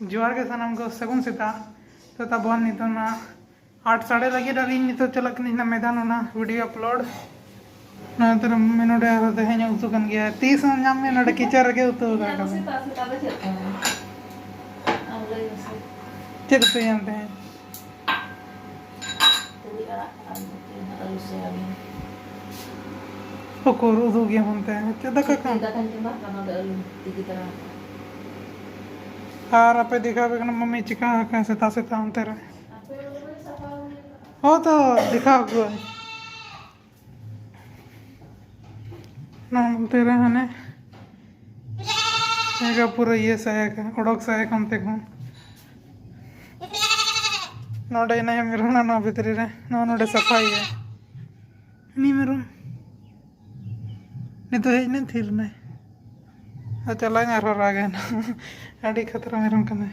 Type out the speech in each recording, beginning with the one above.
जोहार के सानाम को सगुन सेता तो तबन नितना 8 साढ़े लगे और इन नितो चलक ना मैदान होना वीडियो अपलोड ना तर मैं नोडे तेहें उतु कन गया 30 नाम में नोडे किचर के उतु का चेक तो जानते हैं ओकोर उदु गया बनते हैं चदा का काम और आप दिखा बेकना मम्मी चिका कैसे तासे तांते रहे हो तो दिखाओ को ना तेरे हने का पूरा ये सहायक है उड़क सहायक हम ते कौन नोडे नहीं मेरा ना ना भीतरी रे ना नोडे सफाई है नहीं मेरा नहीं तो है नहीं थिर नहीं चला यार हो रहा है ना अड़ी खतरा मेरा कने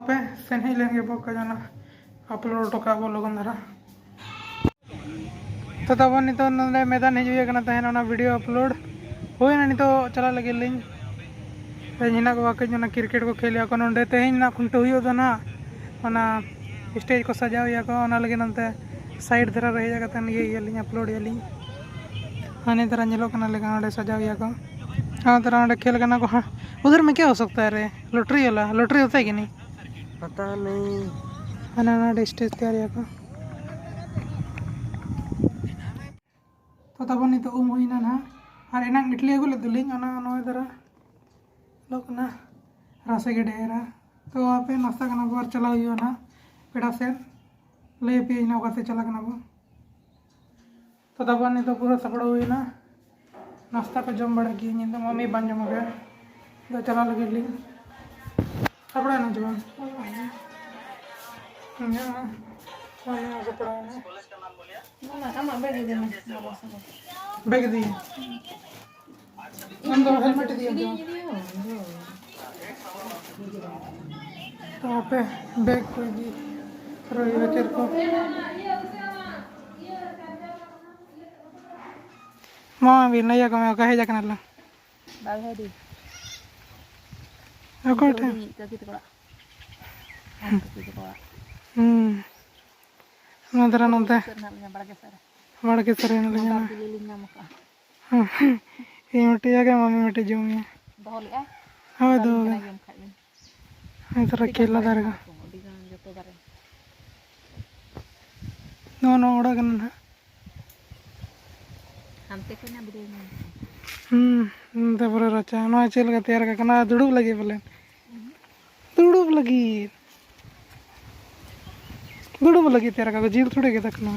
पे सेन ही लेंगे बो का जाना अपलोड तो का बोलो गंदरा तो तब नहीं तो नंदे मैदान हिजुए कना तहना ना वीडियो अपलोड होय ना नहीं तो चला लगे लिंग हिना को वाके जना क्रिकेट को खेलिया को नंदे तेहिन ना खुंटो हुयो दो ना ओना स्टेज को सजाव या को ओना लगे नंते साइड धरा रह जागा तन ये लिंग अपलोड ये लिंग हाने तरह नेलो कना लगा नंदे सजाव या को हाँ तरह नंदे खेल कना को हाँ उधर में क्या हो सकता है रे लॉटरी वाला लॉटरी होता है कि नहीं पता नहीं हाना नंदे स्टेज तैयार या को तो तब नहीं तो हुई ना और एना इटली अगुले दुलिंग नए दरा लोकना रासे के डेरा तो आपे नाश्ता करना बार चला हुआ ना पेड़ा से ले पे ना वैसे चला करना वो तो तब नहीं तो पूरा सपड़ा हुई ना नाश्ता पे जम बड़ा की नहीं तो मम्मी बन जम गया तो चला लगे लिंग सपड़ा ना जम सपड़ा ना बैग दी हम दो हेलमेट दिया तो वहाँ पे बैग कोई दी रोई बचर को माँ भी नया को मैं कहे जाकर ना बाग दी अकोटे नंदरा नंदे बड़ के सरे न लेना ये मिट्टी आगे मम्मी मिट्टी जो में हाँ दो इधर केला दरगा नो उड़ा करना तपर रचा ना चल का तैयार का कना दुड़ुब लगी बोले दुड़ुब लगी तैयार का जील थोड़े के तकना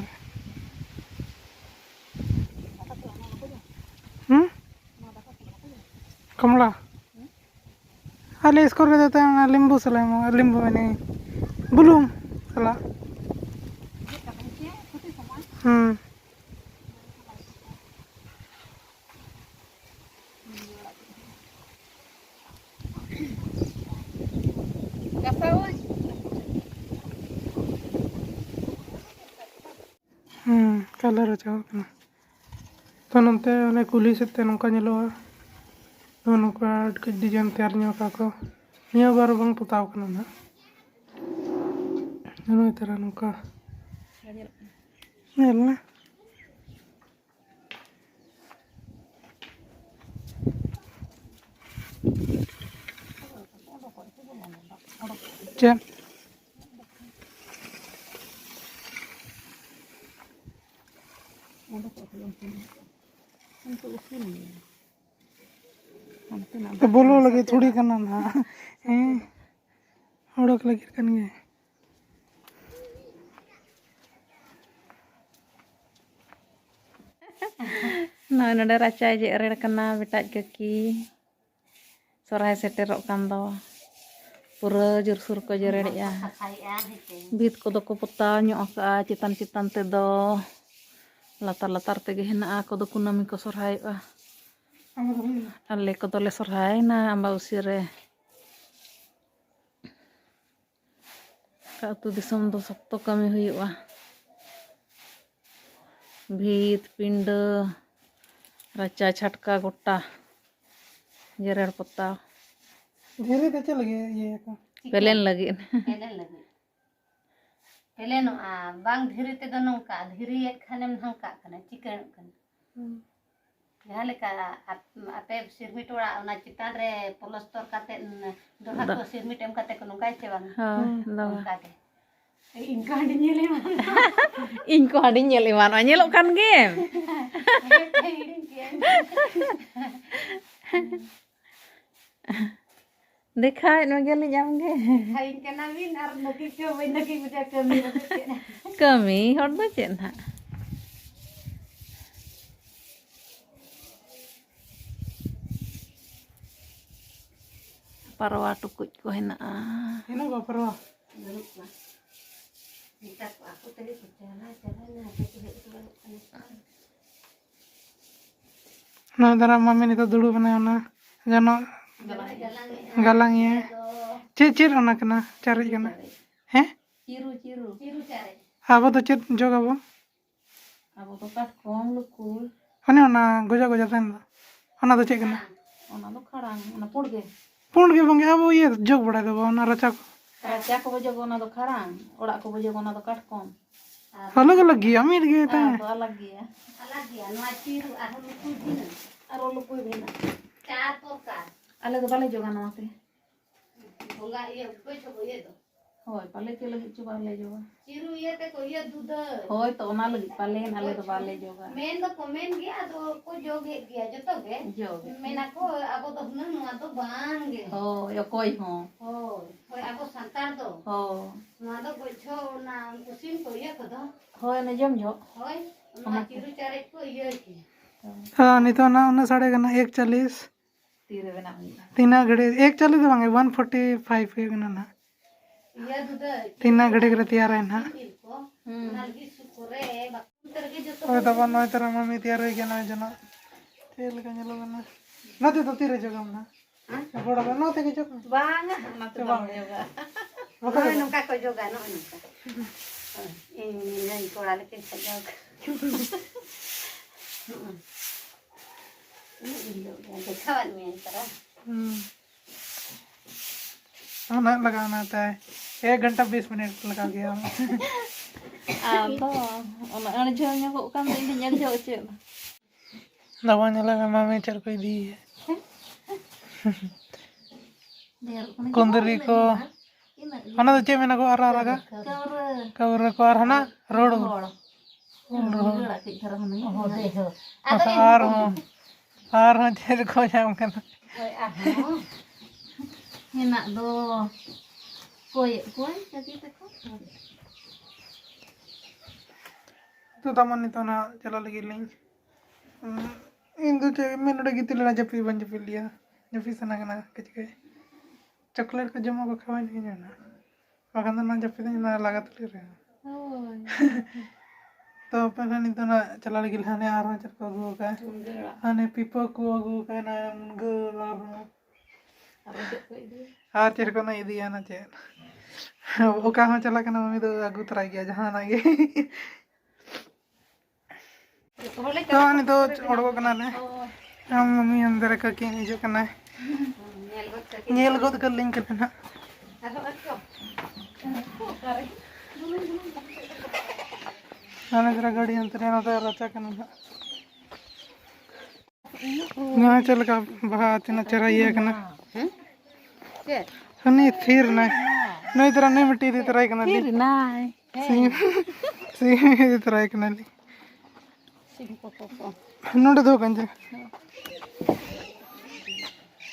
कमला अले इसको रह देते हैं लींबू सलाम लींबू में नहीं बुलूम सला कलर अच्छा तो नंते अने कुली से नौका नेलोआ तो नौका डिजाइन तैयार को निया बार बंग पुताव कना ना ननो तरह नौका नेल ना चल तो बोलो लगे थोड़ी करना ना उड़क लगे कनिए ना नडे राचाय जे रेड कना बेटा की सोराय सेटेरो कान दो पूरा जुरसुर को जरेड़िया बीत को दो को पता ᱧᱚᱜ का चितान चितान ते दो लातार लातार तेगे हेना को दो कुनामी को सोरायआ अले को दोले सोराय ना अम्बाउसी रे का अतु दिसम दो सप्तो कमी हुआ भीत पिंड राचा छटका गोटा जेरेड़ पता धीरे ते चल गए ये का पेलेन लगी Pele lagi. Pele no bang dhiri te do nongka dhiri et khanem hangka kana chicken kana. Jahan leka ape sirmit ora ona chitan re polostor kate doha ko sirmit em kate ko nongkai che bang. Nongka ke. Inka di nyele mana. ᱤᱧ ᱠᱚ ᱦᱟᱺᱰᱤᱧ ᱧᱮᱞ ᱮᱢᱟᱱᱚᱜᱼᱟ ᱧᱮᱞᱚᱜ ᱠᱟᱱ ᱜᱮᱢ देखाय no गेली Jamge Kain kana min ar naki ko bai naki buja kami ro che. कमी हर दो chain हा parwa tukut ko henaa ini gak perlu Beluk lah. Minta aku tadi berjalan jalan ada itu nah darah mami itu dulu mana na jano jalan galang ya cicir anak kena cari kena heh चिरू चिरू ciru cari. apa tuh cit juga bu अब तो काट कम लुकुल ini ona goja goja ten ona tuh cik kena ओना तो खड़ांग ओना पुड़ गे pun ke bang abu iya jog bड़ा tuh ona raca राजा को बजे ओना तो खड़ांग ओड़ा को बजे ओना तो काट कम अलग अलग गया अमीर गया था तो अलग गया Alah dia no ciru aku lupa dina. आरो लुकुल बेना Car porka. अलग बाले जोगा नमते Bunga iya ko chobo ye do. होय पाले के लगी चुबा ले जोगा Ciru ye te ko ye duda. होय तो ओना लगी पाले नाले तो बाले जोगा Men do komen gya do ko joge gya joto ge. जोगे Men aku abo do hunan no do bang ge. हो यो कोई हो Hoi abo santar do. हो No do ko cho na usin ko ye ko do. होय ने जम जो Hoi no ciru cari ko ye ki. हाँ नहीं तो ना उन्हें साढ़े कना 140 तीरे बना हुई 3 घड़ी 140 तो मांगे 145 के कना ना Iya duda. 3 घड़ी के तैयार है ना Ko nalgi sukure bakter ge joto. और तब नौ तरह मम्मी तैयार हो गया ना जना तेल का nyalo ना ना तो तीरे जगह ना बड़ा बना ते के जगह bang ना तो bang जोगा Hoi nungka ko joga no nungka. Ini nai ko ala ke sa joga. Ini kawan mi antara. ना लगाना था 1 घंटा 20 मिनट लगा गया तो ओना अन जो ᱧᱚᱜᱚᱜ ᱠᱟᱱ ᱫᱚ ᱤᱧ ᱧᱮᱞ ᱡᱚ ᱪᱮᱫ दवा nyala में मम्मी चल कोई दी है कुंदरी को अना तो चे में ना को आरा आरा कवर को आरा ना रोड आर हो चे को जाम करना henak do koy jadi teko तो तमन तो ना चला लगी लिंक इंदु चे में नडे गितिल ना जपी बन जपी लिया जपी सना कना किच के चॉकलेट का जमा को खावा नहीं जाना बगन ना जपी ना लागत ले रे तो पहले नहीं तो ना चला लगी हने आरो चर को गो का हने पीपो को गो का ना गो आर चेर को ना इदिया ना चे ओका हो चला कना मम्मी तो आगु तरा गया जहां ना गे तो अनि तो ओडको कना ने हम मम्मी अंदर का के हिजो कना नेल गोद कर लिंक करना आने जरा गाड़ी अंतर ना तो रचा कना ना चल का बात ना चरा ये कना हनी थीर ना नहीं तरह नहीं मिट्टी दी तरह कना ली nai सी दी तरह कना ली नोडे दो कंजे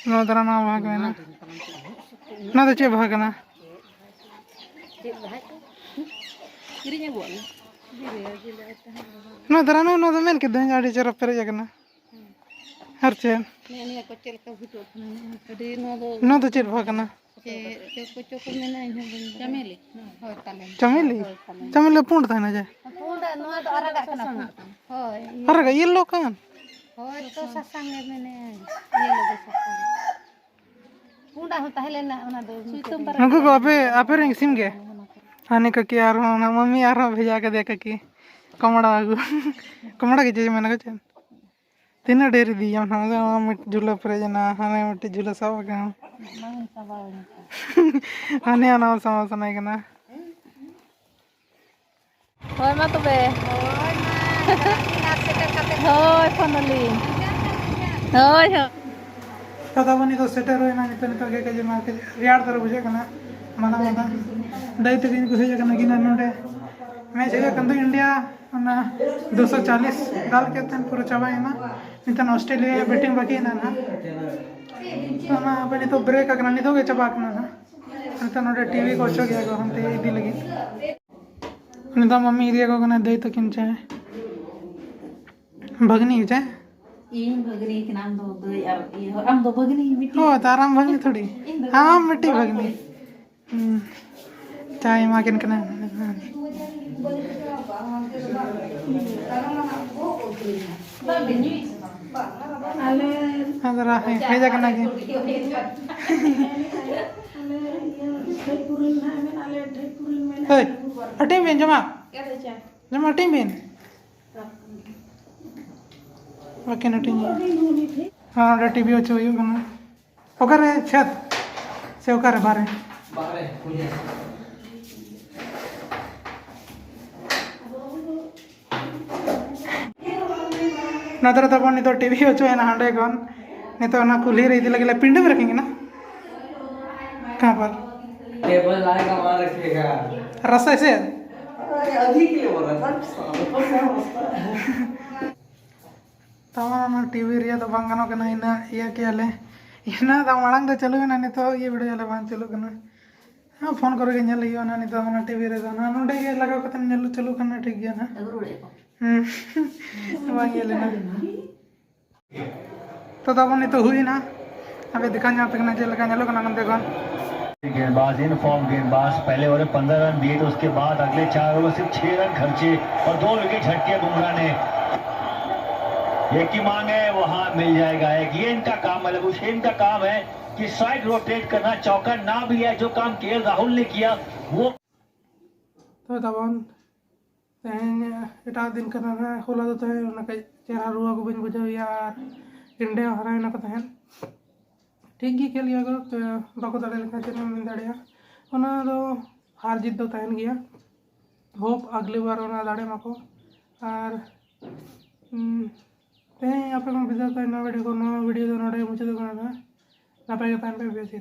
नो तरह ना भाग ना ना तो चे भाग ना kirinya buat ना तरह ना तो मैंने किधर गाड़ी चरा पेरे जगना हर चे Ini aku cel ka buto. Tadi no do ना तो चे भाग ना coko mena ini Jamili. Hoi talen. चमेली चमेली पूर्ण था ना जे Punda no do araga kana. Hoi. अरे का येलो कान Hoi to sasang mene. Iya logo sasang. Punda ho tahele na ona do. नको को आपे रिंग सिम के आने का क्या यार ना मम्मी यार भेजा के देखा कि कमड़ा आगु कमड़ा की चीज मैंने कहा तीना ढेर दी हम मिट झूला परेजना हाने मिट झूला सब का हाने आना sama sana kana Hoy ma tobe. Hoy finally. Hoy ho. tata bani to setter hoy na nito nito ke je ma ke riyar tar buje kana mana mana dai te din kuhe kana gina nonde मैं जगह कंदो India ना 240 डाल के तन पूरा चावा है ना नितन ऑस्ट्रेलिया बैटिंग बाकी है ना ना अपने तो ब्रेक अगर नहीं दोगे चबा करना ना नितन नोडे टीवी को अच्छा गया को हम ते इदी लगी नितन मम्मी इदी को कना दे तो किन चाहे भगनी है चाहे इन भगनी के नाम दो दो यार ये हम दो भगनी मिट्टी ओ ताराम भगनी थोड़ी हाँ मिट्टी भगनी चाहे माँ किन कना Ada heja kana ki. Hey, atim bin jama. Jama atim bin. Makin atim. हाँ उधर टीवी अच्छे हुई होगा ना ओकर है छत से ओकर है बारे नदर तक नहीं तो टीवी अच्छे है ना हंडे कौन नहीं तो ना कुल्ही रही थी लगे पिंडे में रखेंगे ना कहाँ पर टेबल लाएगा वहाँ रखेगा रस्सा से अधिक ही हो रहा तमाम टीवी रिया तो बांगनो कना इना या के आले इना दा मांग दे चलो ना नहीं तो ये वीडियो ले बांग चलो कना हाँ फोन करो के नेल यो ना नहीं तो ना टीवी रे ना नोडे के लगा के तन नेल चलो कना ठीक गया ना बांग ये लेना तो तब नहीं तो हुई ना अबे दिखा जा तक ना चल का नेलो कना नंदे कौन गेंदबाज इन फॉर्म गेंदबाज पहले ओवर 15 रन दिए तो उसके बाद अगले 4 ओवर सिर्फ 6 रन खर्चे और 2 विकेट झटके बुमराह ने एक की मांग है वहां मिल जाएगा एक ये इनका काम है लबुशेन का काम है कि साइड रोटेट करना चौका ना भी है जो काम के राहुल ने किया वो तो तब एटा दिन करना है होला तो है ना कई चेहरा रुआ को बन बुझाव यार इंडिया हराय ना कथा है ठीक ही खेल गया तो बाको दाड़े लेखा चेना मिल दाड़िया ओना दो हार जीत दो तहन गया होप अगली बार ओना दाड़े माको और यहाँ पे मैं विदा करना वीडियो को वीडियो तो नोड़े मुझे तो करना ना पे बेसी